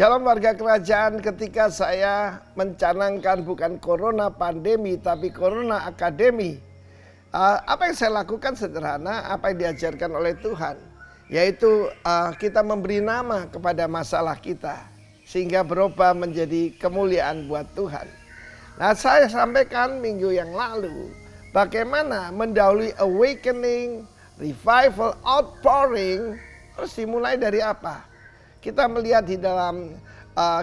Shalom warga kerajaan, ketika saya mencanangkan bukan corona pandemi tapi corona akademi, apa yang saya lakukan sederhana, apa yang diajarkan oleh Tuhan, yaitu kita memberi nama kepada masalah kita sehingga berubah menjadi kemuliaan buat Tuhan. Nah, saya sampaikan minggu yang lalu bagaimana mendahului awakening, revival, outpouring harus dimulai dari apa? Kita melihat di dalam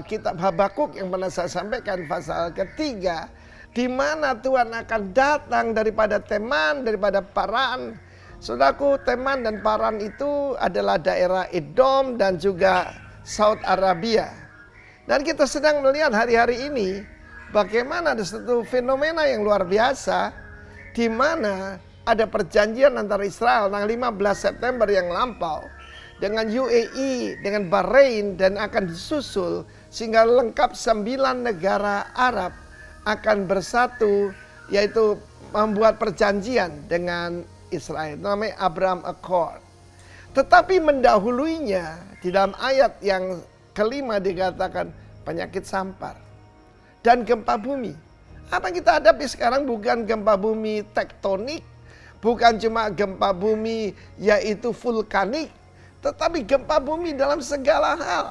kitab Habakuk yang pernah saya sampaikan pasal ketiga, di mana Tuhan akan datang daripada Teman, daripada Paran. Saudaraku, Teman dan Paran itu adalah daerah Edom dan juga Saudi Arabia. Dan kita sedang melihat hari-hari ini bagaimana ada satu fenomena yang luar biasa, di mana ada perjanjian antara Israel tanggal 15 September yang lampau dengan UAE, dengan Bahrain, dan akan disusul sehingga lengkap 9 negara Arab akan bersatu, yaitu membuat perjanjian dengan Israel, namanya Abraham Accord. Tetapi mendahuluinya di dalam ayat yang kelima dikatakan penyakit sampar dan gempa bumi. Apa yang kita hadapi sekarang bukan gempa bumi tektonik, bukan cuma gempa bumi yaitu vulkanik, tetapi gempa bumi dalam segala hal.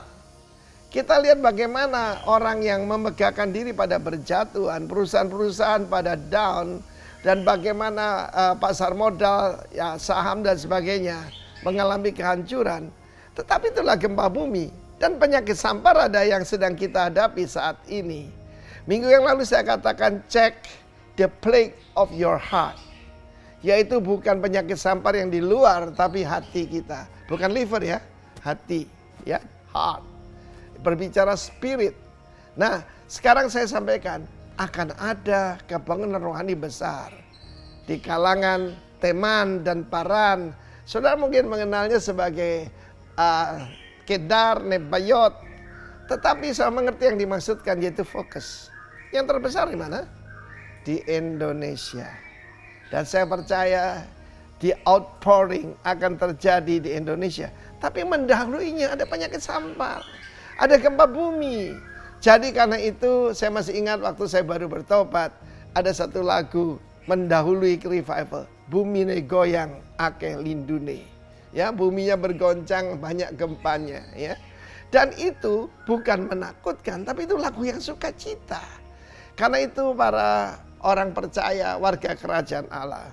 Kita lihat bagaimana orang yang memegahkan diri pada berjatuhan, perusahaan-perusahaan pada down, dan bagaimana pasar modal, ya saham dan sebagainya mengalami kehancuran. Tetapi itulah gempa bumi dan penyakit sampar ada yang sedang kita hadapi saat ini. Minggu yang lalu saya katakan check the plague of your heart. Yaitu bukan penyakit sampar yang di luar, tapi hati kita. Bukan liver ya, hati, ya, heart. Berbicara spirit. Nah, sekarang saya sampaikan akan ada kebangunan rohani besar di kalangan Teman dan Paran. Saudara mungkin mengenalnya sebagai Kedar, Nebayot. Tetapi saya mengerti yang dimaksudkan, yaitu fokus. Yang terbesar di mana? Di Indonesia. Dan saya percaya di outpouring akan terjadi di Indonesia. Tapi mendahuluinya ada penyakit sampar, ada gempa bumi. Jadi karena itu saya masih ingat waktu saya baru bertobat, ada satu lagu mendahului revival. Bumi ne goyang akeh lindune. Ya, buminya bergoncang, banyak gempanya, ya. Dan itu bukan menakutkan, tapi itu lagu yang sukacita. Karena itu para orang percaya, warga kerajaan Allah,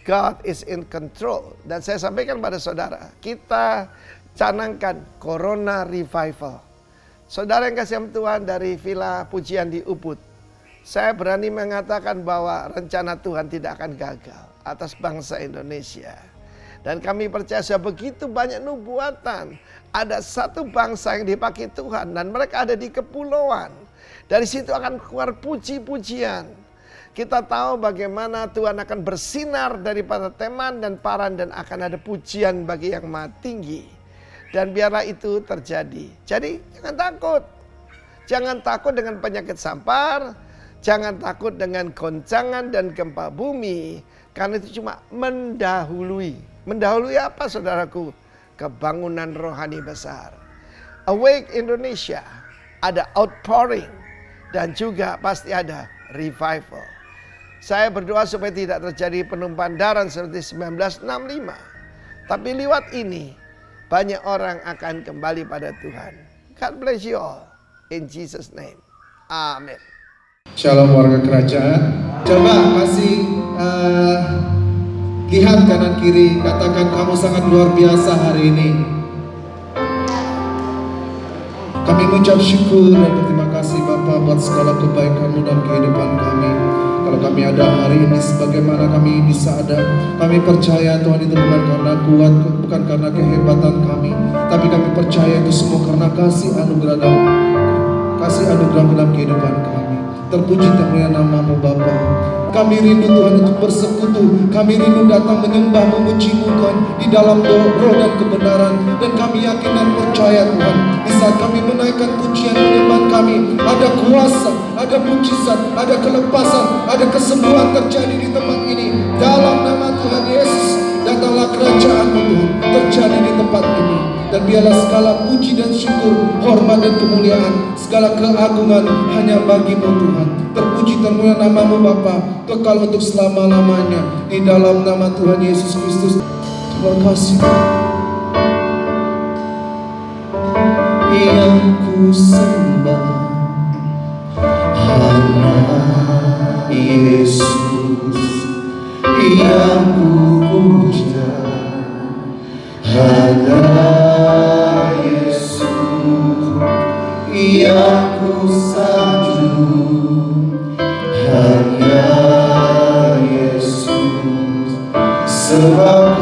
God is in control. Dan saya sampaikan pada saudara, kita canangkan Corona Revival. Saudara yang kasih Tuhan dari Villa Pujian di Ubud, saya berani mengatakan bahwa rencana Tuhan tidak akan gagal atas bangsa Indonesia. Dan kami percaya begitu banyak nubuatan. Ada satu bangsa yang dipakai Tuhan dan mereka ada di kepulauan. Dari situ akan keluar puji-pujian. Kita tahu bagaimana Tuhan akan bersinar daripada Teman dan Paran dan akan ada pujian bagi yang Maha Tinggi. Dan biarlah itu terjadi. Jadi jangan takut. Jangan takut dengan penyakit sampar. Jangan takut dengan goncangan dan gempa bumi. Karena itu cuma mendahului. Mendahului apa saudaraku? Kebangunan rohani besar. Awake Indonesia. Ada outpouring. Dan juga pasti ada revival. Saya berdoa supaya tidak terjadi penumpahan darah seperti 1965. Tapi lewat ini banyak orang akan kembali pada Tuhan. God bless you all. In Jesus name. Amin. Shalom warga kerajaan. Coba kasih lihat kanan kiri. Katakan kamu sangat luar biasa hari ini. Kami mengucap syukur dan berterima kasih Bapa buat segala kebaikan-Mu dalam kehidupan kami. Kalau kami ada hari ini sebagaimana kami bisa ada, kami percaya Tuhan itu bukan karena kuat, bukan karena kehebatan kami, tapi kami percaya itu semua karena kasih anugerah dalam kehidupan kami. Terpuji termulia nama-Mu Bapa. Kami rindu Tuhan untuk bersekutu. Kami rindu datang menyembah, memuji-Mu Tuhan di dalam roh dan kebenaran. Dan kami yakin dan percaya Tuhan, di saat kami menaikkan pujian penyembahan kami, ada kuasa, ada mujizat, ada kelepasan, ada kesembuhan terjadi di tempat ini. Dalam nama Tuhan Yesus, datanglah kerajaan-Mu Tuhan terjadi di tempat ini. Dan biarlah segala puji dan syukur, hormat dan kemuliaan, segala keagungan hanya bagi-Mu Tuhan. Terpuji termulia nama-Mu Bapa, kekal untuk selama-lamanya. Di dalam nama Tuhan Yesus Kristus. Terima kasih. Yang ku sembah hanya Yesus, yang ku puja hanya Yesus, yang ku sanjung hanya Yesus, sebab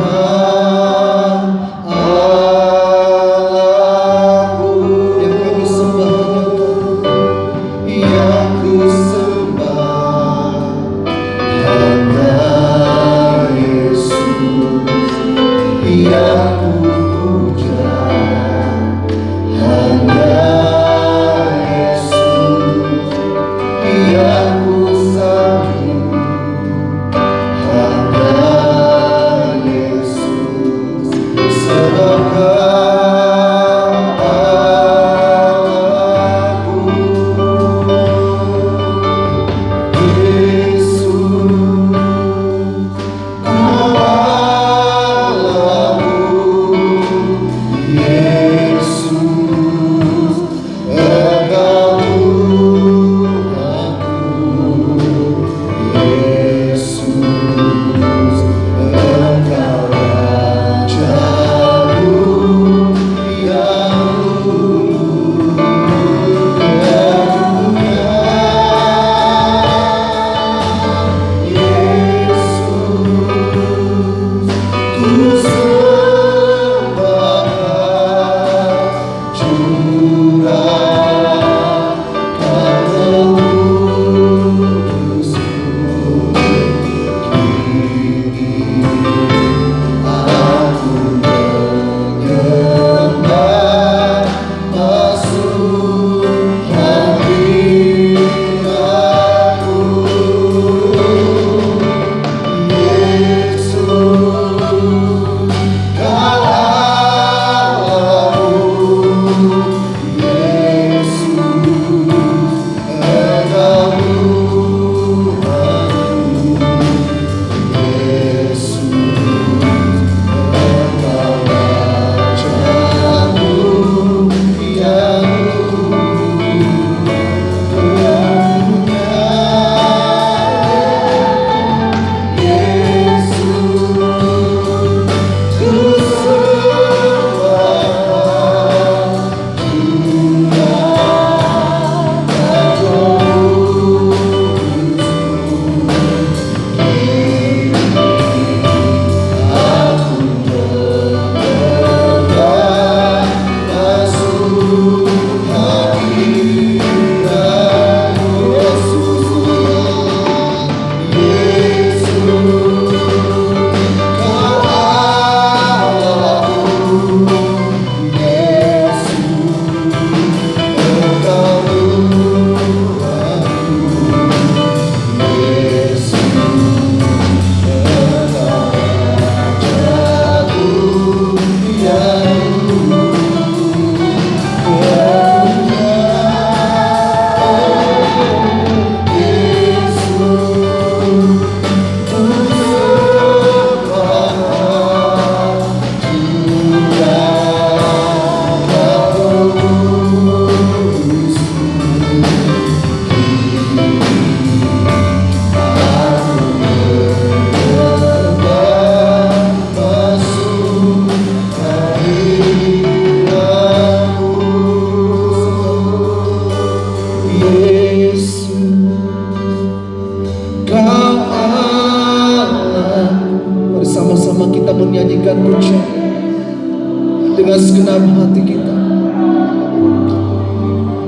dengan segenap hati kita.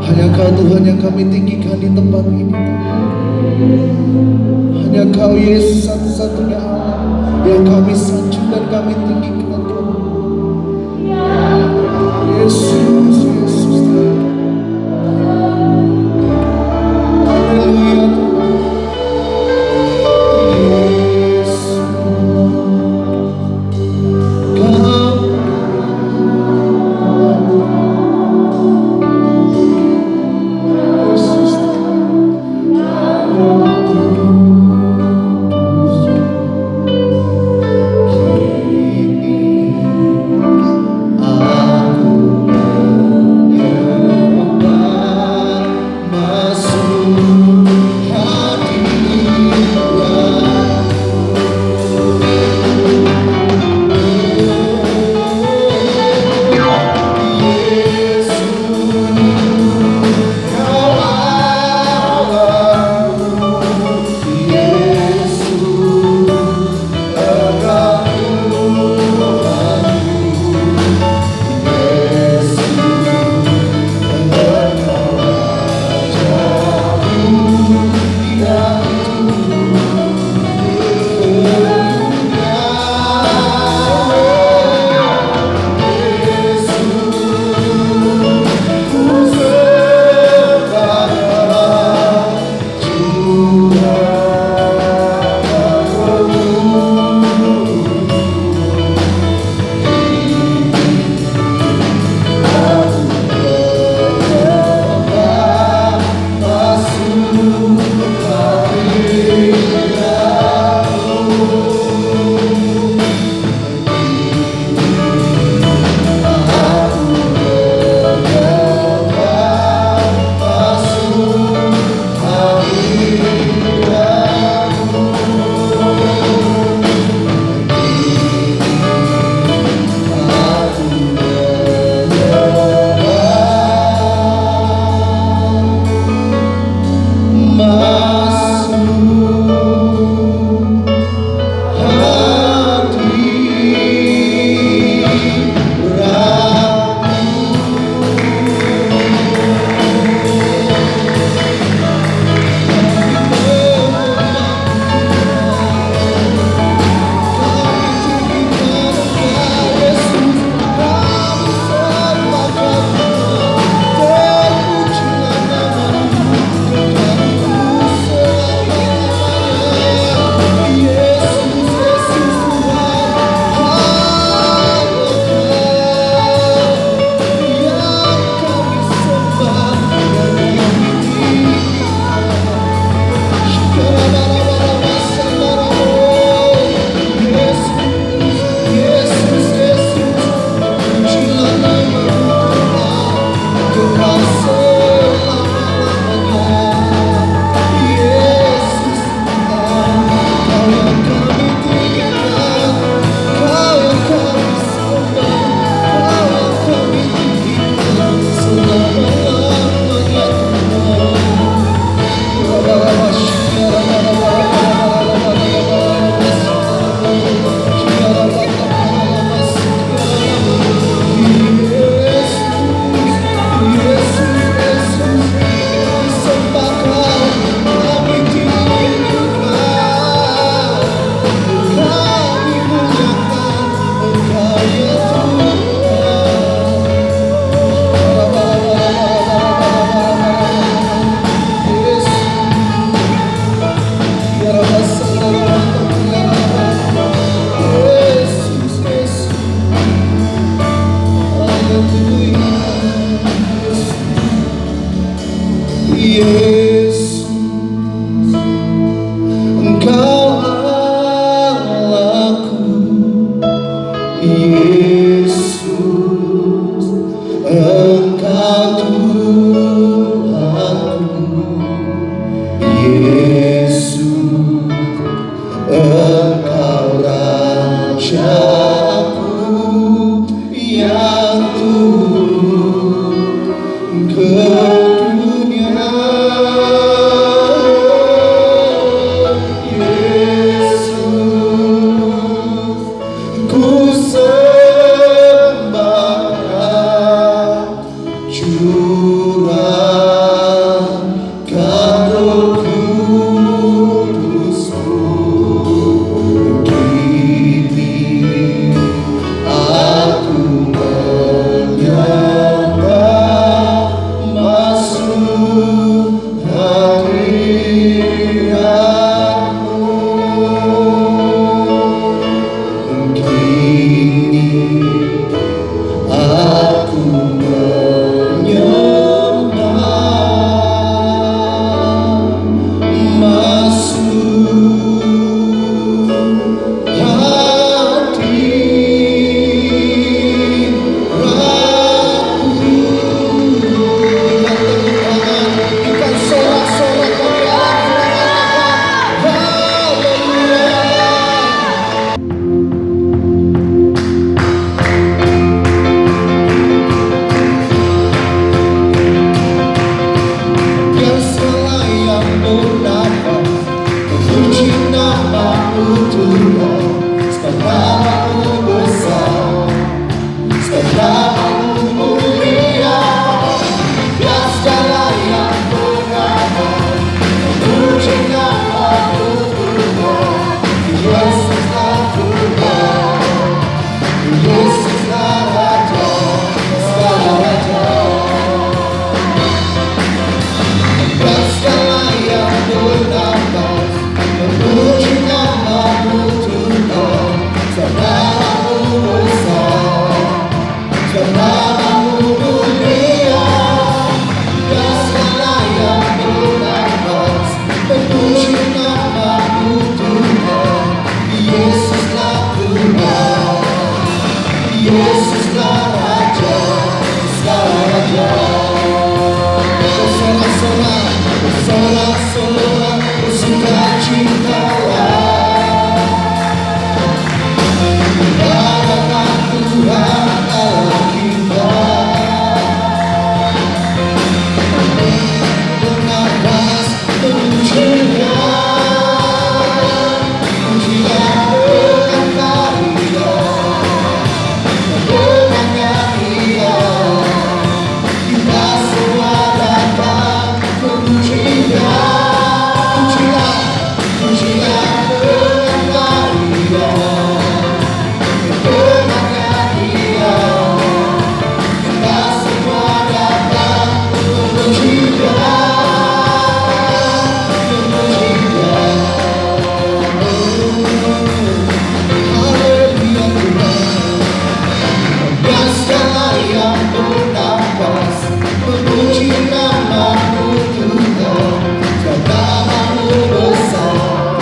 Hanya Kau Tuhan yang kami tinggikan di tempat ini. Hanya Kau Yesus satu-satunya Allah yang kami sanjung dan kami tinggikan Tuhan. Yesus, Yesus, haleluya Tuhan. Yesus, Kau Tuhan, sebab namamu besar, sebab namamu mulia. Dan segala yang bernama memuji namamu Tuhan. Yesuslah Tuhan, Yesuslah Raja, segala raja. Dan segala yang bernama memuji namamu Tuhan. Sebab namamu besar, sebab namamu mulia. Dan segala yang bernama memuji namamu Tuhan. Yesuslah Tuhan, Yesuslah Raja, segala raja. Bersorak-sorak, bersorak-sorak, bersukacitalah. Muliakan Tuhan Allah kita. Dengan keras memuji-Nya, puji-Nya dengan karya, dengan nyanyian. Kita semua datang memuji-Nya, puji-Nya, puji-Nya dengan karya, dengan nyanyian. Kita semua datang memuji-Nya, memuji-Nya. Haleluya Tuhan. Dan segala yang bernafas memuji namamu Tuhan. Sebab namamu besar,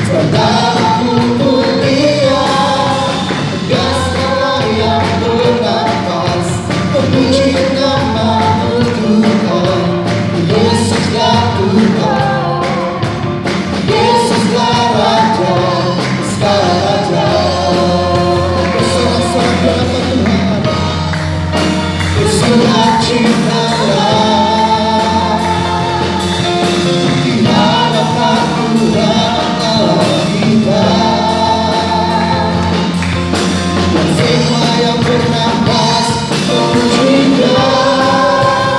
sebab namamu mulia. Dan segala yang bernafas memuji namamu Tuhan. Yesuslah Tuhan, Yesuslah Raja, segala raja. Bersorak-sorak di hadapan Tuhan, bersukacitalah di hadapan Tuhan Allah kita. Dan semua yang bernafas memuji-Nya,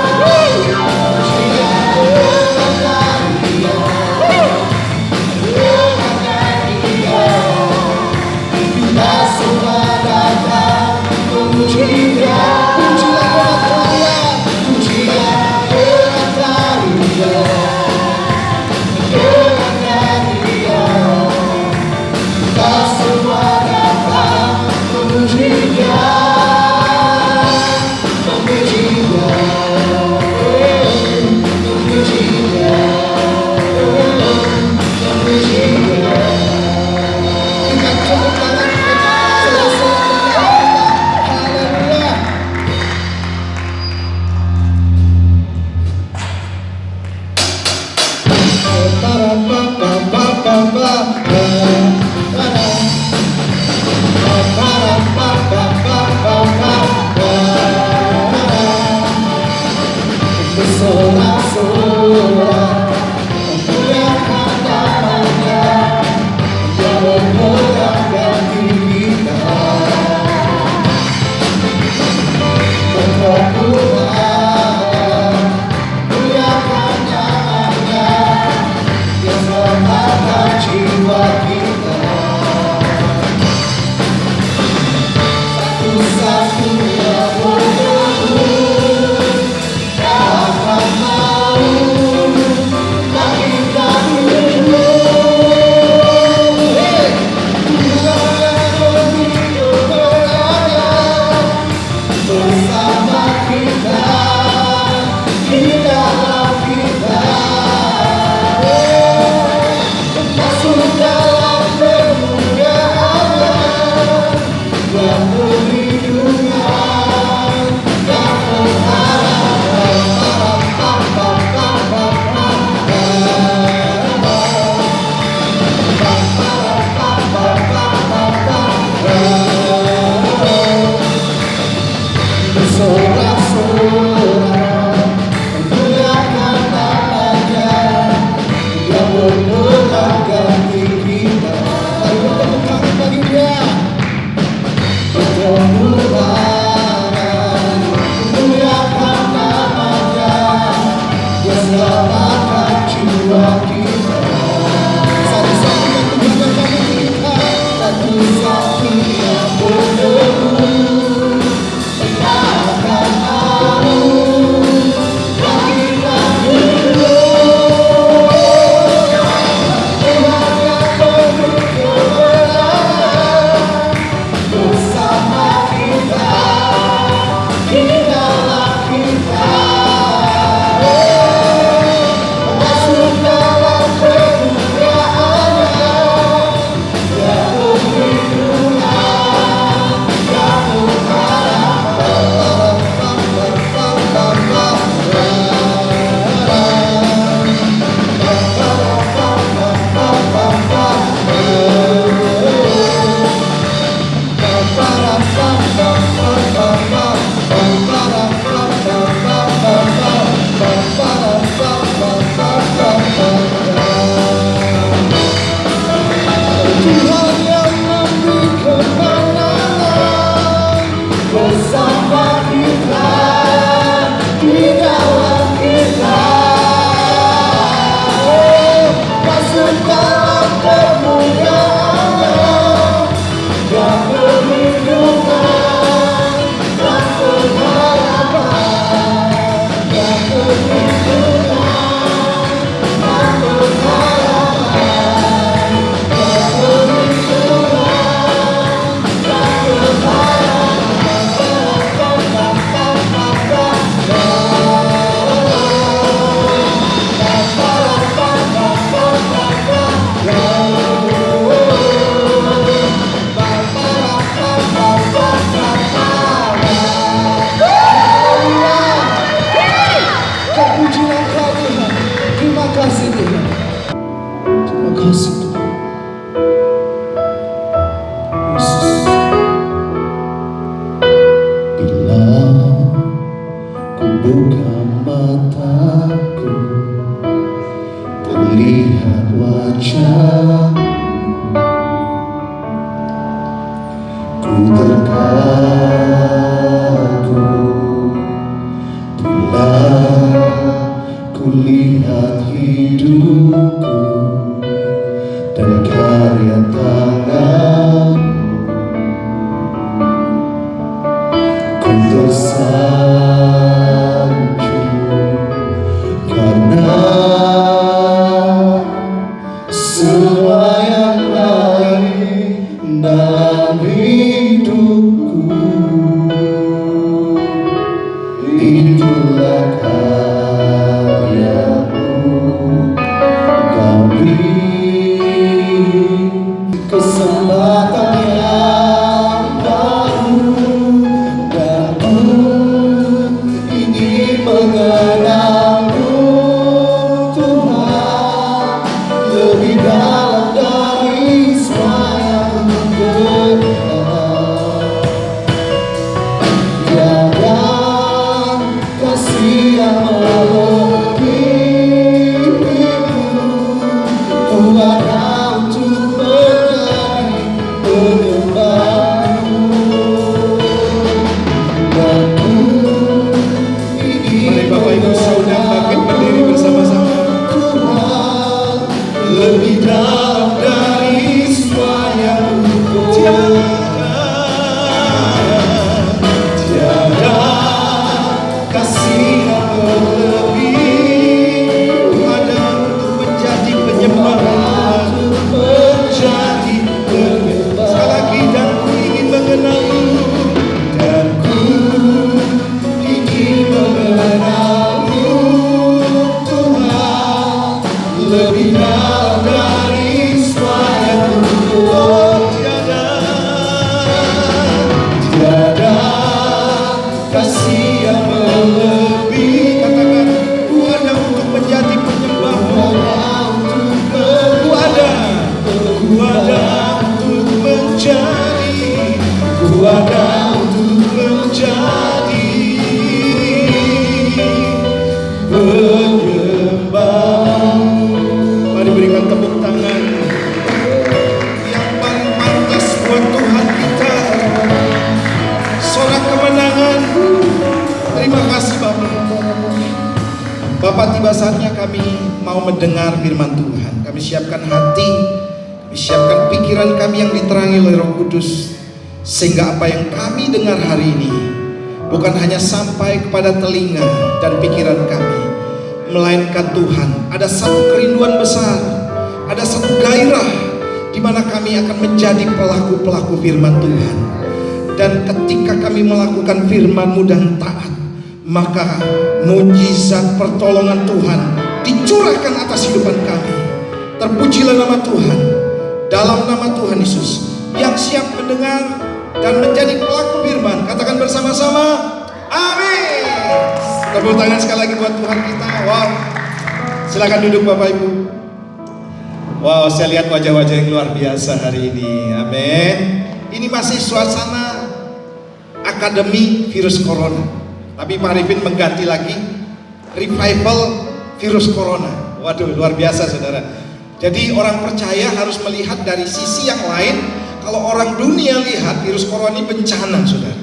puji-Nya dengan karya, dengan nyanyian. Kita semua datang memuji-Nya, puji-Nya dengan karya, puji-Nya dengan karya, dengan nyanyian. Kita semua datang memuji-Nya, memuji-Nya, memuji-Nya, memuji-Nya. Dengan tepuk tangan kita, sorak-sorak kita. Haleluya. Bersorak-sorak, memuliakan namanya, yang menerangkan diri kita. Berdoa Tuhan, muliakan namanya, yang selamatkan jiwa kita. Satu-satunya penebus dapat mau bangkitkan dirimu. Tuhan yang hidup berada bersama kita, di dalam kita. Masuk dalam kemuliaan yang perlindungan dan bersorak-sorak, memuliakan namanya, yang menerangkan diri kita. kasih Tuhan. Yesus, bila ku buka mataku, terlihat wajah, ku terkagum. Bila ku lihat hidupku dan karya tangan, ku tersanjung karena semua yang lain dalam hidupku itulah karyamu. Kau beri kesempatan yang baru, dan ku ingin mengenalmu Tuhan lebih dalam dari semua yang ku kenal. Tiada kasih yang melebihimu, ku ada untuk menjadi penyembahmu, dan ku ingin Mari Bapak Ibu Saudara bangkit berdiri bersama-sama. Tuhan lebih dalam dari semua yang ku tiada kasih yang berlebih, Ku ada untuk menjadi penyembah. untuk menjadi penyembah, Sekali lagi, dan ku ingin mengenalmu. dan ku ingin mengenalmu Tuhan lebih dalam dari semua yang ku tiada kasih yang melebih. Katakan, ku ada untuk menjadi penyembahmu. Ku ada untuk menjadi. Ku ada untuk menjadi penyembahmu. Mari berikan tepuk tangan yang paling pantas buat Tuhan kita. Sorak kemenangan. Terima kasih Bapak. Bapak, tiba saatnya kami mau mendengar firman Tuhan. Kami siapkan hati, kami siapkan pikiran kami yang diterangi oleh Roh Kudus, sehingga apa yang kami dengar hari ini bukan hanya sampai kepada telinga dan pikiran kami, melainkan Tuhan ada satu kerinduan besar, ada satu gairah di mana kami akan menjadi pelaku-pelaku firman Tuhan. Dan ketika kami melakukan firman-Mu dan taat, maka mujizat pertolongan Tuhan dicurahkan atas hidupan kami. Terpujilah nama Tuhan. Dalam nama Tuhan Yesus, yang siap mendengar dan menjadi pelaku firman, katakan bersama-sama, amin. Tepuk tangan sekali lagi buat Tuhan kita. Wow, silakan duduk Bapak Ibu. Wow, saya lihat wajah-wajah yang luar biasa hari ini. Amin. Ini masih suasana akademi virus corona, tapi Pak Arifin mengganti lagi revival virus corona. Waduh, luar biasa saudara. Jadi orang percaya harus melihat dari sisi yang lain. Kalau orang dunia lihat virus corona ini bencana saudara.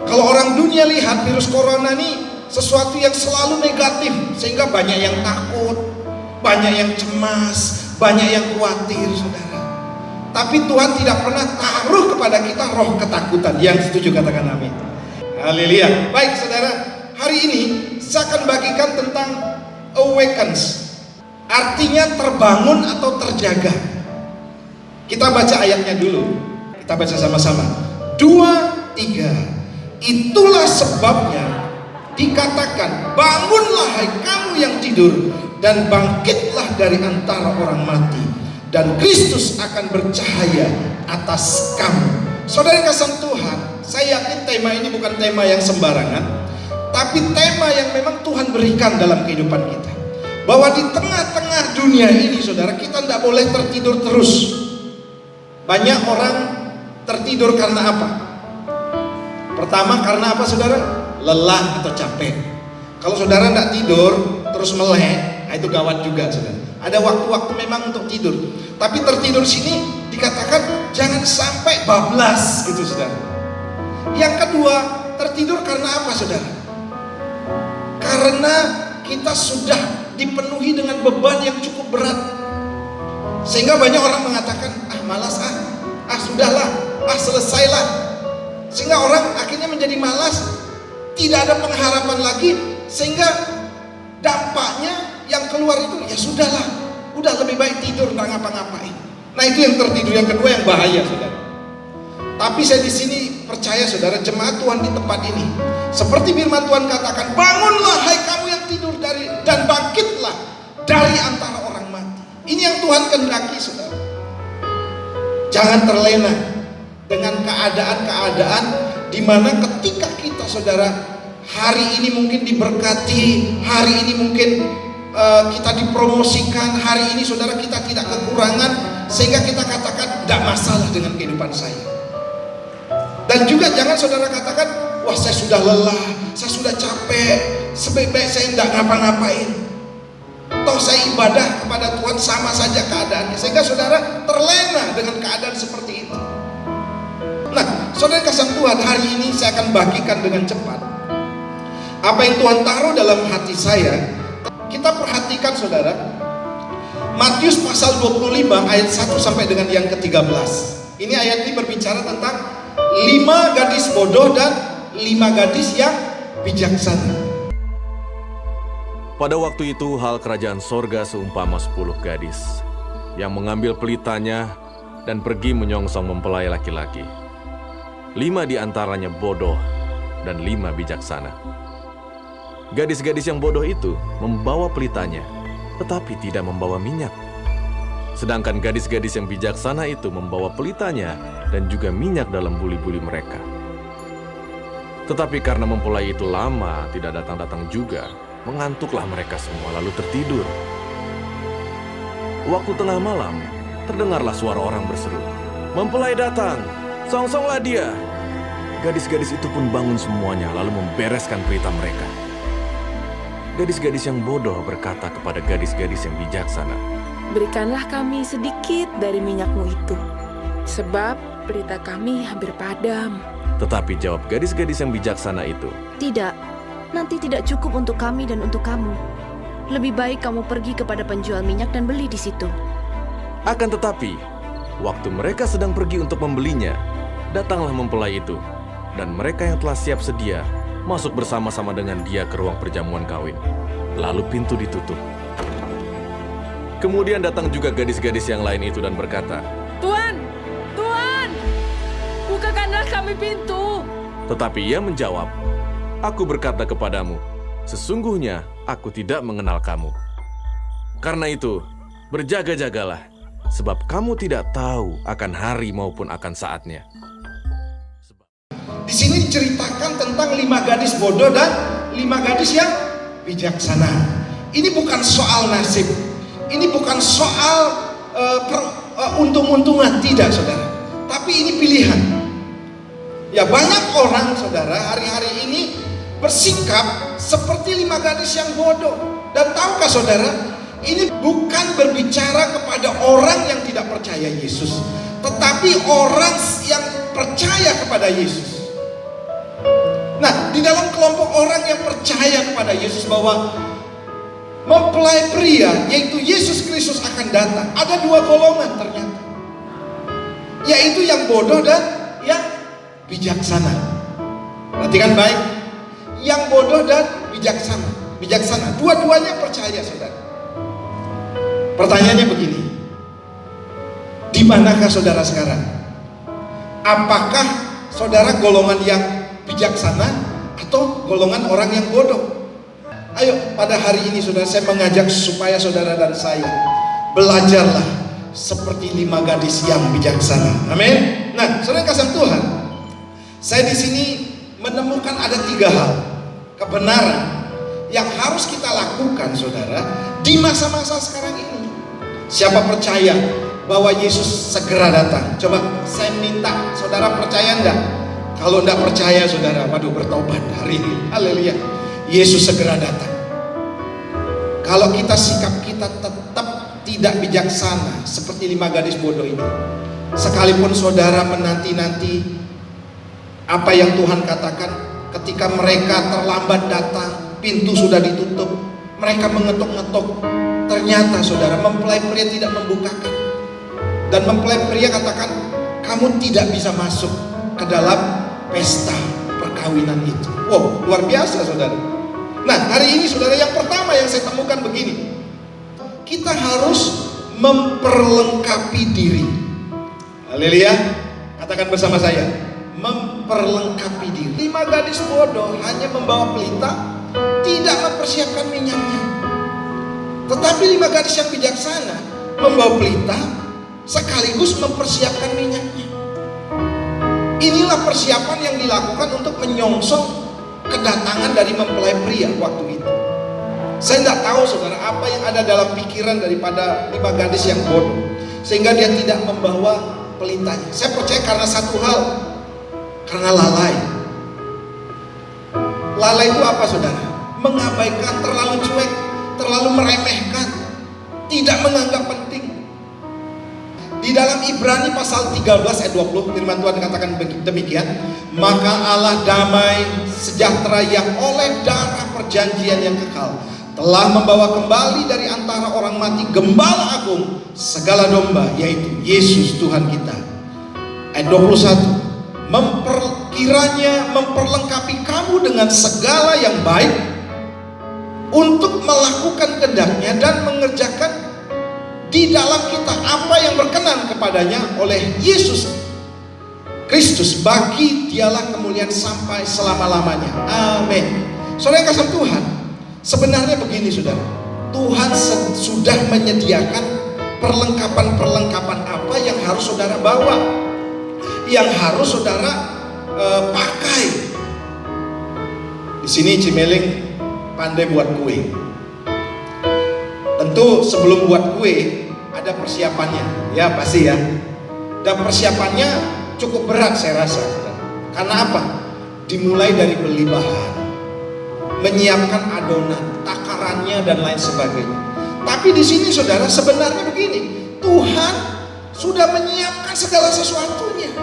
Kalau orang dunia lihat virus corona ini sesuatu yang selalu negatif, sehingga banyak yang takut, banyak yang cemas, banyak yang khawatir saudara. Tapi Tuhan tidak pernah taruh kepada kita roh ketakutan. Yang setuju katakan amin. Haleluya. Baik saudara, hari ini saya akan bagikan tentang awakens. Artinya terbangun atau terjaga. Kita baca ayatnya dulu. Kita baca sama-sama. 2, 3. Itulah sebabnya dikatakan, bangunlah hai kamu yang tidur, dan bangkitlah dari antara orang mati, dan Kristus akan bercahaya atas kamu. Saudara kasih Tuhan, saya yakin tema ini bukan tema yang sembarangan, tapi tema yang memang Tuhan berikan dalam kehidupan kita. bahwa di tengah-tengah dunia ini saudara, kita tidak boleh tertidur terus. Banyak orang tertidur karena apa? Pertama, karena apa saudara? Lelah atau capek. Kalau saudara tidak tidur terus melek, itu gawat juga saudara. Ada waktu-waktu memang untuk tidur, tapi tertidur sini dikatakan jangan sampai bablas gitu saudara. Yang kedua, tertidur karena apa saudara? Karena kita sudah dipenuhi dengan beban yang cukup berat, sehingga banyak orang mengatakan malas sudahlah, selesailah. Sehingga orang akhirnya menjadi malas, tidak ada pengharapan lagi, sehingga dampaknya yang keluar itu ya sudahlah, udah lebih baik tidur, nggak ngapa-ngapain. Nah itu yang tertidur yang kedua, yang bahaya saudara. Tapi saya di sini percaya saudara, jemaat Tuhan di tempat ini, seperti firman Tuhan katakan, bangunlah hai kamu yang tidur dan bangkitlah dari antara orang mati. Ini yang Tuhan kehendaki saudara. Jangan terlena dengan keadaan-keadaan di mana ketika kita saudara hari ini mungkin diberkati, hari ini mungkin kita dipromosikan, hari ini saudara kita tidak kekurangan, sehingga kita katakan tidak masalah dengan kehidupan saya. Dan juga jangan saudara katakan, wah saya sudah lelah, saya sudah capek, sebaik-baik saya tidak ngapa-ngapain, toh saya ibadah kepada Tuhan sama saja keadaannya, sehingga saudara terlena dengan keadaan seperti itu. Nah saudara kasih Tuhan, hari ini saya akan bagikan dengan cepat apa yang Tuhan taruh dalam hati saya. Kita perhatikan saudara, Matius pasal 25 ayat 1 sampai dengan yang ke-13. Ini ayat ini berbicara tentang 5 gadis bodoh dan 5 gadis yang bijaksana. Pada waktu itu hal kerajaan sorga seumpama 10 gadis yang mengambil pelitanya dan pergi menyongsong mempelai laki-laki. 5 di antaranya bodoh dan 5 bijaksana. Gadis-gadis yang bodoh itu membawa pelitanya, tetapi tidak membawa minyak. Sedangkan gadis-gadis yang bijaksana itu membawa pelitanya dan juga minyak dalam buli-buli mereka. Tetapi karena mempelai itu lama tidak datang-datang juga, mengantuklah mereka semua lalu tertidur. Waktu tengah malam, terdengarlah suara orang berseru, "Mempelai datang, songsonglah dia." Gadis-gadis itu pun bangun semuanya lalu membereskan pelita mereka. Gadis-gadis yang bodoh berkata kepada gadis-gadis yang bijaksana, "Berikanlah kami sedikit dari minyakmu itu, sebab pelita kami hampir padam." Tetapi jawab gadis-gadis yang bijaksana itu, "Tidak, nanti tidak cukup untuk kami dan untuk kamu. Lebih baik kamu pergi kepada penjual minyak dan beli di situ." Akan tetapi, waktu mereka sedang pergi untuk membelinya, datanglah mempelai itu, dan mereka yang telah siap sedia masuk bersama-sama dengan dia ke ruang perjamuan kawin. Lalu pintu ditutup. Kemudian datang juga gadis-gadis yang lain itu dan berkata, "Tuan, Tuan, bukakanlah kami pintu." Tetapi ia menjawab, "Aku berkata kepadamu, sesungguhnya aku tidak mengenal kamu. Karena itu, berjaga-jagalah, sebab kamu tidak tahu akan hari maupun akan saatnya." Di sini diceritakan tentang 5 gadis bodoh dan 5 gadis yang bijaksana. Ini bukan soal nasib, ini bukan soal untung-untungan, tidak saudara. Tapi ini pilihan. Ya banyak orang saudara hari-hari ini bersikap seperti 5 gadis yang bodoh. Dan tahukah saudara, ini bukan berbicara kepada orang yang tidak percaya Yesus, tetapi orang yang percaya kepada Yesus. Nah, di dalam kelompok orang yang percaya kepada Yesus bahwa mempelai pria, yaitu Yesus Kristus akan datang, ada 2 golongan ternyata, yaitu yang bodoh dan yang bijaksana. Perhatikan baik, yang bodoh dan bijaksana, dua-duanya percaya saudara. Pertanyaannya begini, di manakah saudara sekarang? Apakah saudara golongan yang bijaksana atau golongan orang yang bodoh? Ayo pada hari ini saudara, saya mengajak supaya saudara dan saya belajarlah seperti 5 gadis yang bijaksana. Amin. Nah, saudara kasih Tuhan, saya di sini menemukan ada 3 hal kebenaran yang harus kita lakukan, saudara, di masa-masa sekarang ini. Siapa percaya bahwa Yesus segera datang? Coba saya minta saudara percaya enggak? Kalau enggak percaya, saudara, waduh, bertobat hari ini. Haleluya. Yesus segera datang. Kalau sikap kita tetap tidak bijaksana seperti 5 gadis bodoh ini, sekalipun saudara menanti-nanti apa yang Tuhan katakan, ketika mereka terlambat datang, pintu sudah ditutup, mereka mengetuk-ngetuk, ternyata saudara, mempelai pria tidak membukakan. Dan mempelai pria katakan, kamu tidak bisa masuk ke dalam pesta perkawinan itu. Wow, luar biasa, saudara. Nah, hari ini saudara, yang pertama yang saya temukan begini, kita harus memperlengkapi diri. Haleluya. Katakan bersama saya, memperlengkapi diri. 5 gadis bodoh hanya membawa pelita, tidak mempersiapkan minyaknya. Tetapi 5 gadis yang bijaksana membawa pelita sekaligus mempersiapkan minyaknya. Inilah persiapan yang dilakukan untuk menyongsong kedatangan dari mempelai pria waktu itu. Saya tidak tahu saudara apa yang ada dalam pikiran daripada 5 gadis yang bodoh sehingga dia tidak membawa pelitanya. Saya percaya karena satu hal, karena lalai. Lalai itu apa, saudara? Mengabaikan, terlalu cuek, terlalu meremehkan, tidak menganggap penting. Di dalam Ibrani pasal 13 ayat 20, firman Tuhan katakan demikian, maka Allah damai sejahtera yang oleh darah perjanjian yang kekal telah membawa kembali dari antara orang mati Gembala Agung segala domba, yaitu Yesus Tuhan kita. Ayat 21, kiranya memperlengkapi kamu dengan segala yang baik untuk melakukan kehendaknya dan mengerjakan di dalam kita apa yang berkenan kepadanya oleh Yesus Kristus. Bagi dialah kemuliaan sampai selama-lamanya. Amin. Saudara yang kasih Tuhan, sebenarnya begini saudara, Tuhan sudah menyediakan perlengkapan-perlengkapan apa yang harus saudara bawa, yang harus saudara pakai. Di sini Cimeling pandai buat kue. Tentu sebelum buat kue ada persiapannya, ya pasti ya. Dan persiapannya cukup berat saya rasa. Karena apa? Dimulai dari beli bahan, menyiapkan adonan, takarannya dan lain sebagainya. Tapi di sini saudara, sebenarnya begini, Tuhan sudah menyiapkan segala sesuatunya.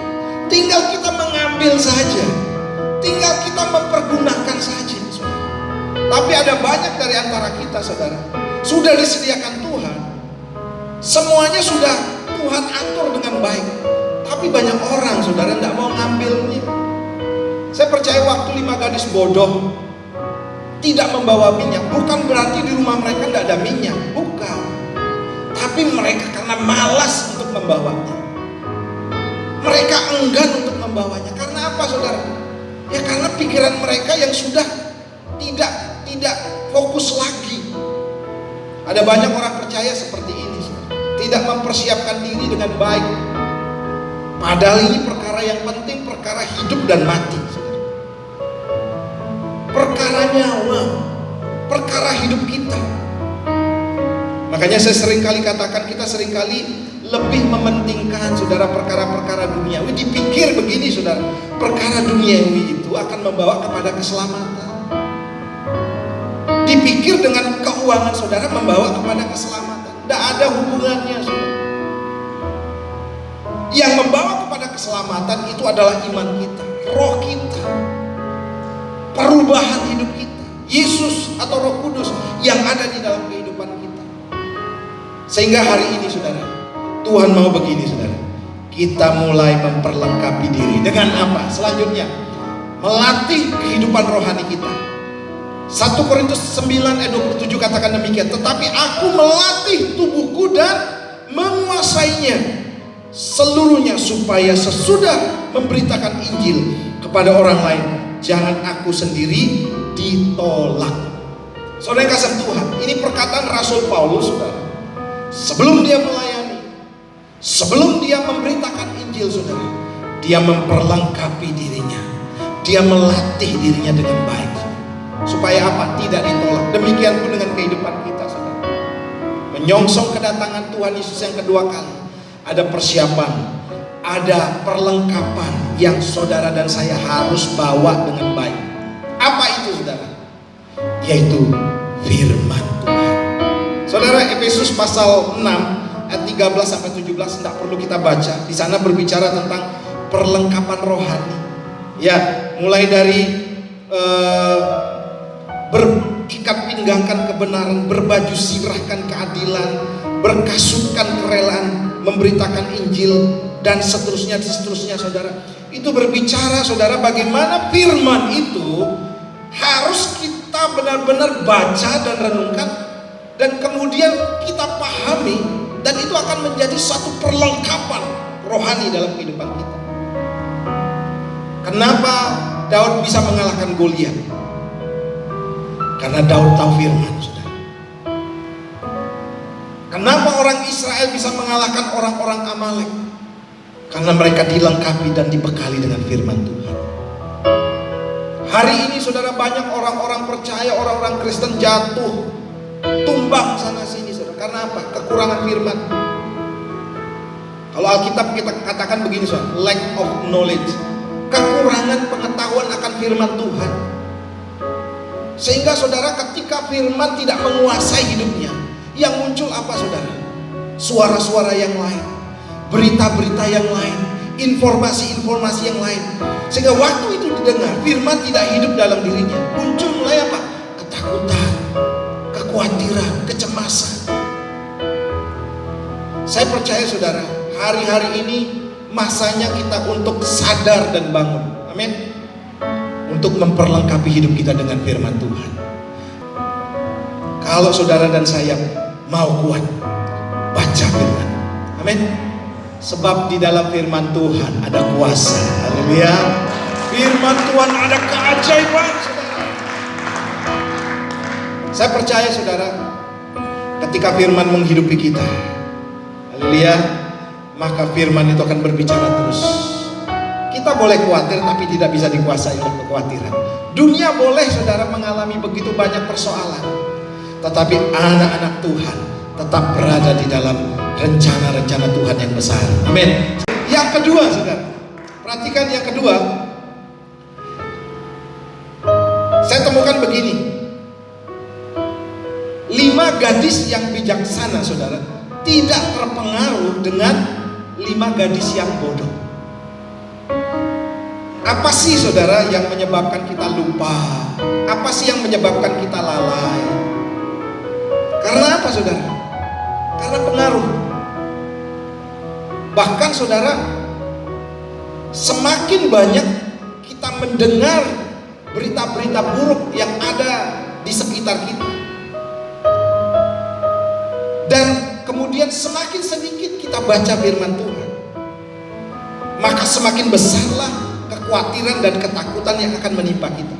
Tinggal kita mengambil saja, tinggal kita mempergunakan saja, saudara. Tapi ada banyak dari antara kita, saudara, sudah disediakan Tuhan, semuanya sudah Tuhan atur dengan baik. Tapi banyak orang, saudara, tidak mau ngambilnya. Saya percaya waktu 5 gadis bodoh tidak membawa minyak, bukan berarti di rumah mereka tidak ada minyak, bukan. Tapi mereka karena malas untuk membawanya, mereka enggan untuk membawanya. Karena apa, saudara? Ya karena pikiran mereka yang sudah tidak fokus lagi. Ada banyak orang percaya seperti ini, tidak mempersiapkan diri dengan baik. Padahal ini perkara yang penting, perkara hidup dan mati, perkara nyawa, perkara hidup kita. Makanya saya seringkali katakan, kita seringkali lebih mementingkan, saudara, perkara-perkara duniawi. Dipikir begini, saudara, perkara duniawi itu akan membawa kepada keselamatan. Dipikir dengan keuangan saudara membawa kepada keselamatan. Tidak ada hubungannya, saudara. Yang membawa kepada keselamatan itu adalah iman kita, roh kita, perubahan hidup kita, Yesus atau Roh Kudus yang ada di dalam kehidupan kita. Sehingga hari ini, saudara, Tuhan mau begini, saudara, kita mulai memperlengkapi diri dengan apa? Selanjutnya, melatih kehidupan rohani kita. 1 Korintus 9 ayat 27 katakan demikian, tetapi aku melatih tubuhku dan menguasainya seluruhnya, supaya sesudah memberitakan Injil kepada orang lain, jangan aku sendiri ditolak. Saudara yang kasih Tuhan, ini perkataan Rasul Paulus, saudara. Sebelum dia melayani, sebelum dia memberitakan Injil, saudara, dia memperlengkapi dirinya, dia melatih dirinya dengan baik. supaya apa? Tidak ditolak. Demikian pun dengan kehidupan kita, saudara. Menyongsong kedatangan Tuhan Yesus yang kedua kali, ada persiapan, ada perlengkapan yang saudara dan saya harus bawa dengan baik. Apa itu, saudara? Yaitu firman Tuhan. Saudara, Efesus pasal 6 ayat 13 sampai 17 tidak perlu kita baca. Di sana berbicara tentang perlengkapan rohani. Ya, mulai dari berikat pinggangkan kebenaran, berbaju sirahkan keadilan, berkasutkan kerelaan, memberitakan Injil, dan seterusnya, saudara. Itu berbicara, saudara, bagaimana firman itu harus kita benar-benar baca dan renungkan, dan kemudian kita pahami, dan itu akan menjadi satu perlengkapan rohani dalam kehidupan kita. Kenapa Daud bisa mengalahkan Goliat? Karena Daud tahu firman, saudara. Kenapa orang Israel bisa mengalahkan orang-orang Amalek? Karena mereka dilengkapi dan dibekali dengan firman Tuhan. Hari ini, saudara, banyak orang-orang percaya, orang-orang Kristen jatuh, tumbang sana sini, saudara. Karena apa? Kekurangan firman. Kalau Alkitab kita katakan begini, saudara, lack of knowledge, kekurangan pengetahuan akan firman Tuhan. Sehingga, saudara, ketika firman tidak menguasai hidupnya, yang muncul apa, saudara? Suara-suara yang lain, berita-berita yang lain, informasi-informasi yang lain. Sehingga waktu itu didengar, firman tidak hidup dalam dirinya. Muncul mulai apa? Ketakutan, kekhawatiran, kecemasan. Saya percaya, saudara, hari-hari ini masanya kita untuk sadar dan bangun. Amin. Untuk memperlengkapi hidup kita dengan firman Tuhan. Kalau saudara dan saya mau kuat, baca firman. Amin. Sebab di dalam firman Tuhan ada kuasa. Haleluya. Firman Tuhan ada keajaiban, saudara. Saya percaya, saudara, ketika firman menghidupi kita, haleluya, maka firman itu akan berbicara terus. Kita boleh khawatir, tapi tidak bisa dikuasai oleh kekhawatiran. Dunia boleh, saudara, mengalami begitu banyak persoalan, tetapi anak-anak Tuhan tetap berada di dalam rencana-rencana Tuhan yang besar. Amin. Yang kedua, saudara, perhatikan yang kedua. Saya temukan begini, 5 gadis yang bijaksana, saudara, tidak terpengaruh dengan 5 gadis yang bodoh. Apa sih, saudara, yang menyebabkan kita lupa? Apa sih yang menyebabkan kita lalai? Karena apa, saudara? Karena pengaruh. Bahkan, saudara, semakin banyak kita mendengar berita-berita buruk yang ada di sekitar kita, dan kemudian semakin sedikit kita baca firman Tuhan, maka semakin besarlah kekhawatiran dan ketakutan yang akan menimpa kita.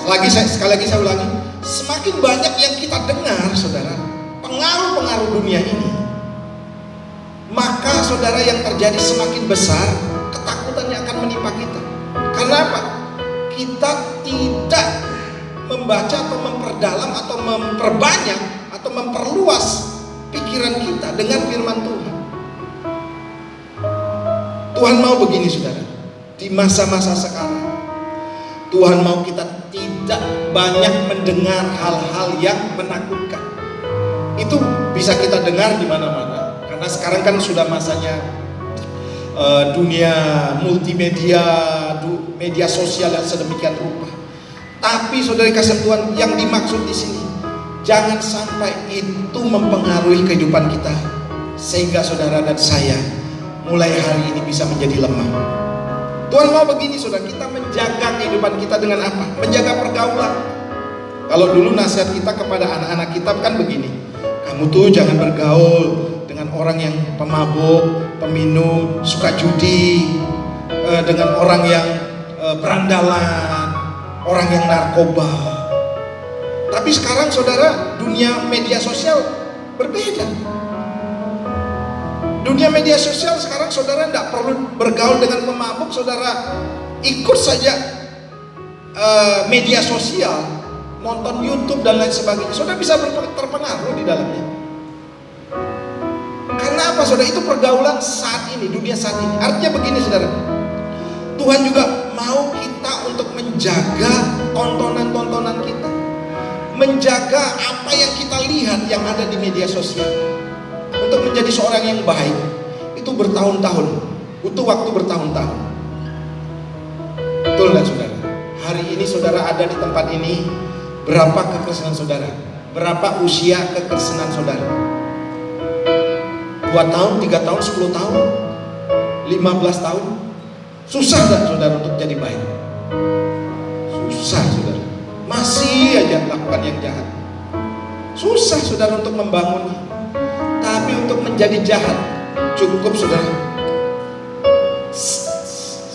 Sekali lagi saya ulangi, semakin banyak yang kita dengar, saudara, pengaruh-pengaruh dunia ini, maka, saudara, yang terjadi semakin besar ketakutan yang akan menimpa kita. Karena apa? Kita tidak membaca atau memperdalam atau memperbanyak atau memperluas pikiran kita dengan firman Tuhan. Tuhan mau begini, saudara, di masa-masa sekarang Tuhan mau kita tidak banyak mendengar hal-hal yang menakutkan. Itu bisa kita dengar di mana-mana, karena sekarang kan sudah masanya dunia multimedia, media sosial yang sedemikian rupa. Tapi, saudara kasih Tuhan, yang dimaksud di sini jangan sampai itu mempengaruhi kehidupan kita, sehingga saudara dan saya mulai hari ini bisa menjadi lemah. Tuhan mau begini, saudara, kita menjaga kehidupan kita dengan apa? Menjaga pergaulan. Kalau dulu nasihat kita kepada anak-anak kita kan begini, kamu tuh jangan bergaul dengan orang yang pemabuk, peminum, suka judi, dengan orang yang berandalan, orang yang narkoba. Tapi sekarang, saudara, dunia media sosial berbeda. Dunia media sosial sekarang, saudara, tidak perlu bergaul dengan pemabuk, saudara, ikut saja media sosial, nonton YouTube dan lain sebagainya, saudara bisa terpengaruh di dalamnya. Karena apa saudara? Itu pergaulan saat ini, dunia saat ini. Artinya begini saudara, Tuhan juga mau kita untuk menjaga tontonan-tontonan kita, menjaga apa yang kita lihat yang ada di media sosial. Untuk menjadi seorang yang baik itu bertahun-tahun, butuh waktu bertahun-tahun. Betul nggak saudara? Hari ini saudara ada di tempat ini, berapa kekristenan saudara? Berapa usia kekristenan saudara? 2 tahun, 3 tahun, 10 tahun, 15 tahun? Susah gak saudara untuk jadi baik? Susah saudara. Masih aja lakukan yang jahat. Susah saudara untuk membangunnya. Tapi untuk menjadi jahat cukup saudara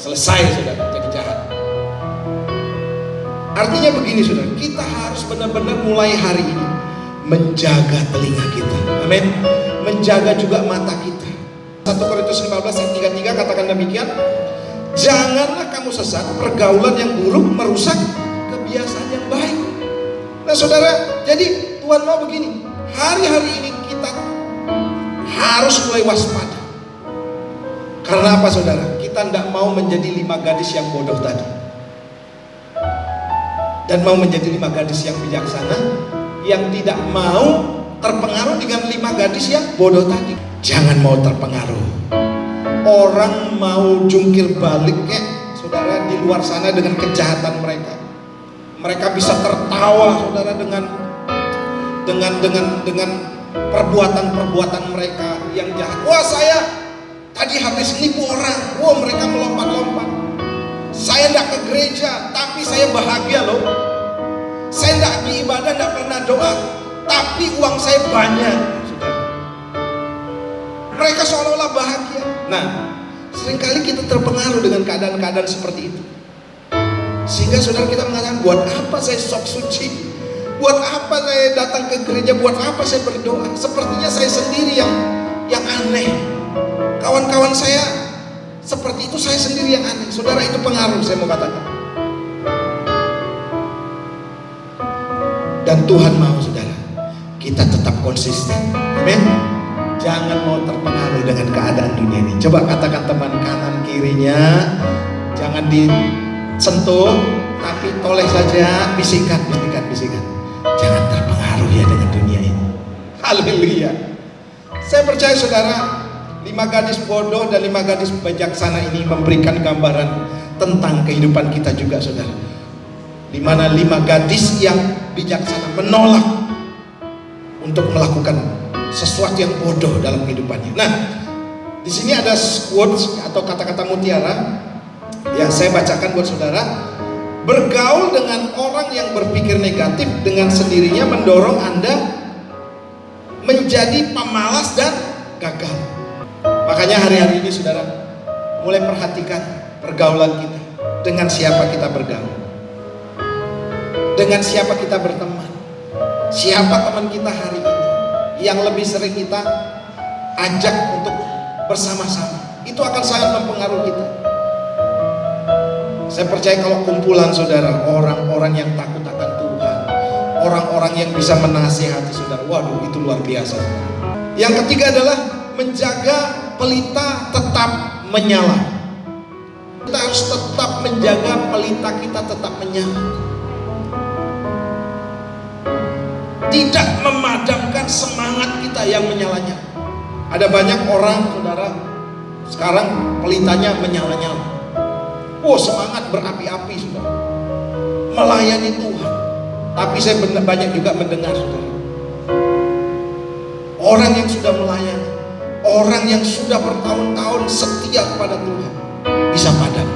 selesai saudara jadi jahat. Artinya begini saudara, kita harus benar-benar mulai hari ini menjaga telinga kita. Amin. Menjaga juga mata kita. 1 Korintus 15 ayat 33 katakan demikian, janganlah kamu sesat, pergaulan yang buruk merusak kebiasaan yang baik. Nah saudara, jadi Tuhan mau begini, hari-hari ini kita harus mulai waspada. Karena apa saudara? Kita tidak mau menjadi 5 gadis yang bodoh tadi, dan mau menjadi 5 gadis yang bijaksana, yang tidak mau terpengaruh dengan 5 gadis yang bodoh tadi. Jangan mau terpengaruh. Orang mau jungkir balik saudara di luar sana dengan kejahatan mereka. Mereka bisa tertawa saudara dengan perbuatan-perbuatan mereka yang jahat. Wah, saya tadi habis nipu orang. Wah, mereka melompat-lompat. Saya tidak ke gereja, tapi saya bahagia loh. Saya tidak beribadah, tidak pernah doa, tapi uang saya banyak. Mereka seolah-olah bahagia. Nah, seringkali kita terpengaruh dengan keadaan-keadaan seperti itu, sehingga saudara kita mengatakan, buat apa saya sok suci? Buat apa saya datang ke gereja? Buat apa saya berdoa? Sepertinya saya sendiri yang aneh. Kawan-kawan saya seperti itu, saya sendiri yang aneh. Saudara, itu pengaruh, saya mau katakan. Dan Tuhan mau saudara, kita tetap konsisten. Amin. Jangan mau terpengaruh dengan keadaan dunia ini. Coba katakan teman kanan kirinya, jangan disentuh, tapi toleh saja, bisikan. Jangan terpengaruh ya dengan dunia ini. Haleluya. Saya percaya saudara, 5 gadis bodoh dan 5 gadis bijaksana ini memberikan gambaran tentang kehidupan kita juga saudara. Di mana 5 gadis yang bijaksana menolak untuk melakukan sesuatu yang bodoh dalam kehidupannya. Nah, di sini ada quotes atau kata-kata mutiara. Ya, saya bacakan buat saudara. Bergaul dengan orang yang berpikir negatif dengan sendirinya mendorong Anda menjadi pemalas dan gagal. Makanya hari-hari ini saudara, mulai perhatikan pergaulan kita. Dengan siapa kita bergaul, dengan siapa kita berteman, siapa teman kita hari ini yang lebih sering kita ajak untuk bersama-sama. Itu akan sangat mempengaruhi kita. Saya percaya kalau kumpulan saudara, orang-orang yang takut akan Tuhan, orang-orang yang bisa menasihati saudara, waduh, itu luar biasa. Yang ketiga adalah menjaga pelita tetap menyala. Kita harus tetap menjaga pelita kita tetap menyala, tidak memadamkan semangat kita yang menyalanya. Ada banyak orang saudara sekarang pelitanya menyala-nyala. Oh, semangat berapi-api saudara, melayani Tuhan. Tapi saya banyak juga mendengar saudara, orang yang sudah melayani, orang yang sudah bertahun-tahun setia kepada Tuhan, bisa padam.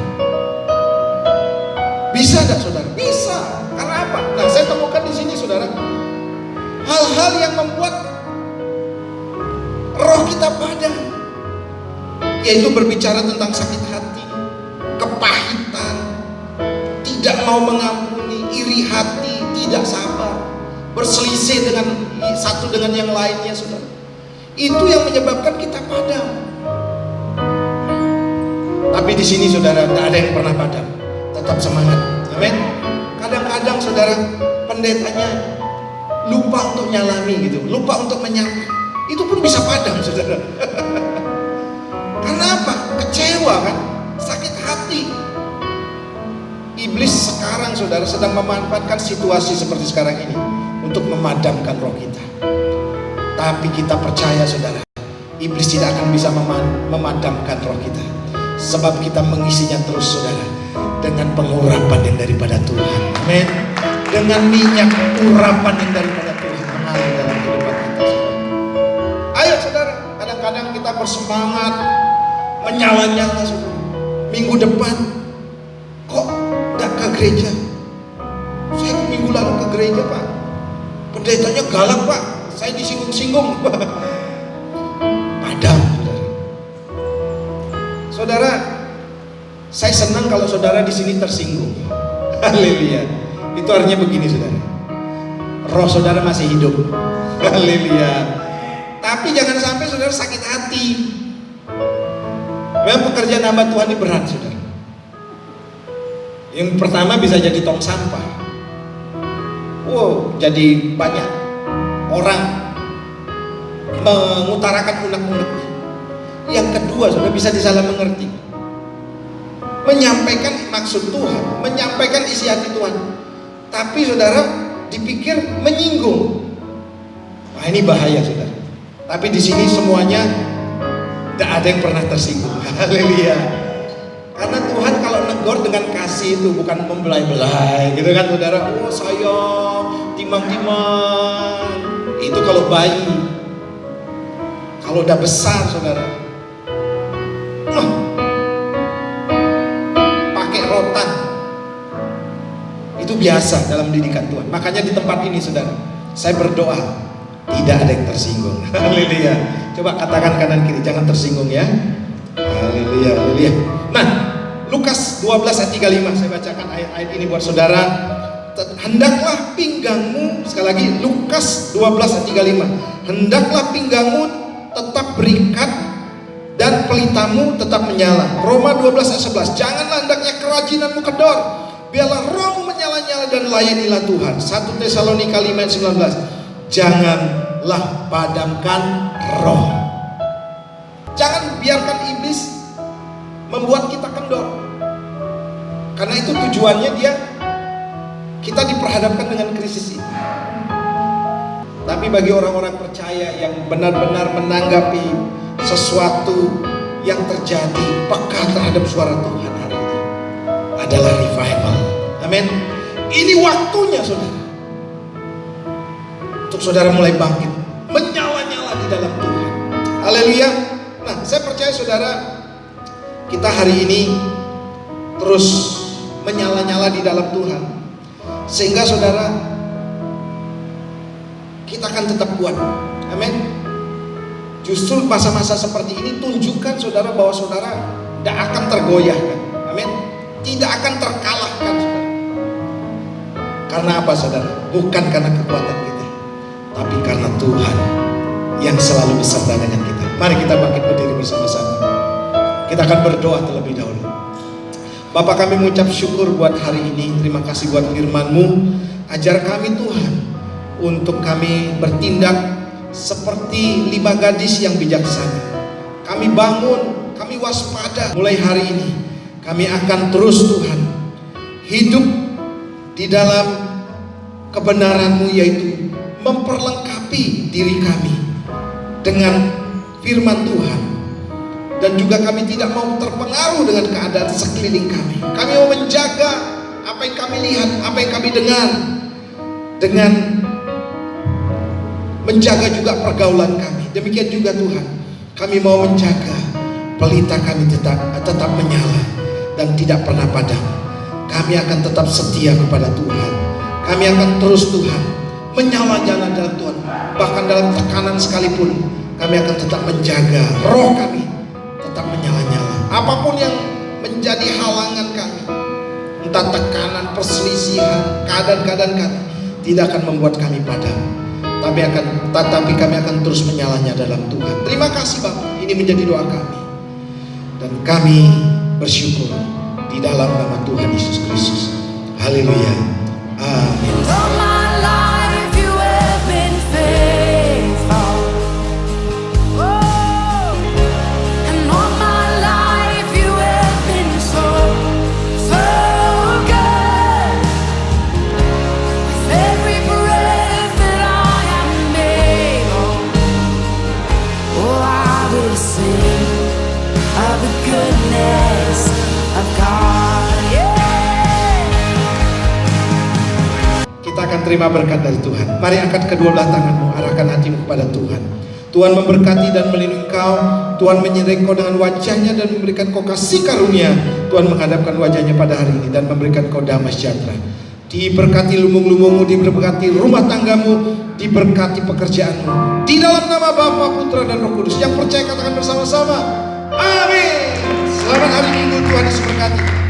Bisa tidak saudara? Bisa. Karena apa? Nah, saya temukan di sini saudara, hal-hal yang membuat roh kita padam, yaitu berbicara tentang sakit hati, kepahitan, tidak mau mengampuni, iri hati, tidak sabar, berselisih dengan satu dengan yang lainnya saudara. Itu yang menyebabkan kita padam. Tapi di sini saudara, tidak ada yang pernah padam, tetap semangat. Amin. kadang saudara pendetanya lupa untuk nyalami gitu, lupa untuk menyapa, itu pun bisa padam saudara. Karena apa? Kecewa kan, sakit hati. Iblis sekarang saudara sedang memanfaatkan situasi seperti sekarang ini untuk memadamkan roh kita. Tapi kita percaya saudara, iblis tidak akan bisa memadamkan roh kita, sebab kita mengisinya terus saudara dengan pengurapan yang daripada Tuhan. Amin. Dengan minyak urapan yang daripada Tuhan mengalir dalam kehidupan kita saudara. Ayo saudara, kadang-kadang kita bersemangat menyala-nyala saudara. Minggu depan kok gak ke gereja? Saya minggu lalu ke gereja Pak, pendetanya galak Pak, saya disinggung-singgung. Padam saudara. Saudara, saya senang kalau saudara di sini tersinggung. Haleluya. Itu artinya begini saudara, roh saudara masih hidup. Haleluya. Tapi jangan sampai saudara sakit hati. Memang pekerjaan hamba Tuhan ini berat saudara. Yang pertama bisa jadi tong sampah. Wow, jadi banyak orang mengutarakan unek-uneknya. Yang kedua saudara bisa disalah mengerti, menyampaikan maksud Tuhan, menyampaikan isi hati Tuhan, tapi saudara dipikir menyinggung. Wah, ini bahaya saudara. Tapi di sini semuanya tidak ada yang pernah tersinggung. Haleluya. Karena Tuhan kalau negor dengan kasih itu bukan membelai-belai gitu kan saudara. Oh sayang, timang-timang. Itu kalau bayi. Kalau udah besar saudara, pakai rotan, itu biasa dalam didikan Tuhan. Makanya di tempat ini saudara, saya berdoa tidak ada yang tersinggung. Haleluya. Coba katakan kanan kiri, jangan tersinggung ya. Haleluya, haleluya. Nah, Lukas 12 ayat 35, saya bacakan ayat-ayat ini buat saudara. Hendaklah pinggangmu, sekali lagi Lukas 12 ayat 35. Hendaklah pinggangmu tetap berikat dan pelitamu tetap menyala. Roma 12 ayat 11. Janganlah hendaknya kerajinanmu kendor, biarlah rohmu menyala-nyala dan layanilah Tuhan. 1 Tesalonika 5 ayat 19. Janganlah padamkan roh. Jangan biarkan iblis membuat kita kendor. Karena itu tujuannya kita diperhadapkan dengan krisis ini. Tapi bagi orang-orang percaya yang benar-benar menanggapi sesuatu yang terjadi, peka terhadap suara Tuhan hari ini, adalah revival. Amin. Ini waktunya saudara, untuk saudara mulai bangkit, menyala-nyala di dalam Tuhan. Haleluya. Nah, saya percaya saudara, kita hari ini terus menyala-nyala di dalam Tuhan, sehingga saudara kita akan tetap kuat. Amin. Justru masa-masa seperti ini tunjukkan saudara bahwa saudara tidak akan tergoyahkan. Amin. Tidak akan terkalahkan saudara. Karena apa saudara? Bukan karena kekuatan kita, tapi karena Tuhan yang selalu beserta dengan kita. Mari kita bangkit berdiri bersama-sama. Kita akan berdoa terlebih dahulu. Bapa, kami mengucap syukur buat hari ini. Terima kasih buat firman-Mu. Ajar kami Tuhan untuk kami bertindak seperti 5 gadis yang bijaksana. Kami bangun, kami waspada. Mulai hari ini kami akan terus Tuhan hidup di dalam kebenaran-Mu, yaitu memperlengkapi diri kami dengan firman Tuhan. Dan juga kami tidak mau terpengaruh dengan keadaan sekeliling kami. Kami mau menjaga apa yang kami lihat, apa yang kami dengar, dengan menjaga juga pergaulan kami. Demikian juga Tuhan, kami mau menjaga pelita kami tetap menyala dan tidak pernah padam. Kami akan tetap setia kepada Tuhan. Kami akan terus Tuhan menyala-nyala dalam Tuhan. Bahkan dalam tekanan sekalipun, kami akan tetap menjaga roh kami tetap menyala-nyala. Apapun yang menjadi halangan kami, entah tekanan, perselisihan, keadaan-keadaan kami, tidak akan membuat kami padam. Tetapi kami akan terus menyalanya dalam Tuhan. Terima kasih Bapak, ini menjadi doa kami. Dan kami bersyukur di dalam nama Tuhan Yesus Kristus. Haleluya. Amin. All my life you have been faithful. Oh, and all my life you have been so, so good. With every breath that I am able, oh, I will sing of the goodness of God. Yeah. Kita akan terima berkat dari Tuhan. Mari angkat kedua belah tanganmu, arahkan hatimu kepada Tuhan. Tuhan memberkati dan melindungi kau. Tuhan menyertai kau dengan wajahnya dan memberikan kau kasih karunia. Tuhan menghadapkan wajahnya pada hari ini dan memberikan kau damai sejahtera. Diberkati lumbung-lumbungmu, diberkati rumah tanggamu, diberkati pekerjaanmu. Di dalam nama Bapa, Putra dan Roh Kudus. Yang percaya katakan bersama-sama, amin. Selamat hari Minggu, Tuhan Yesus berkati.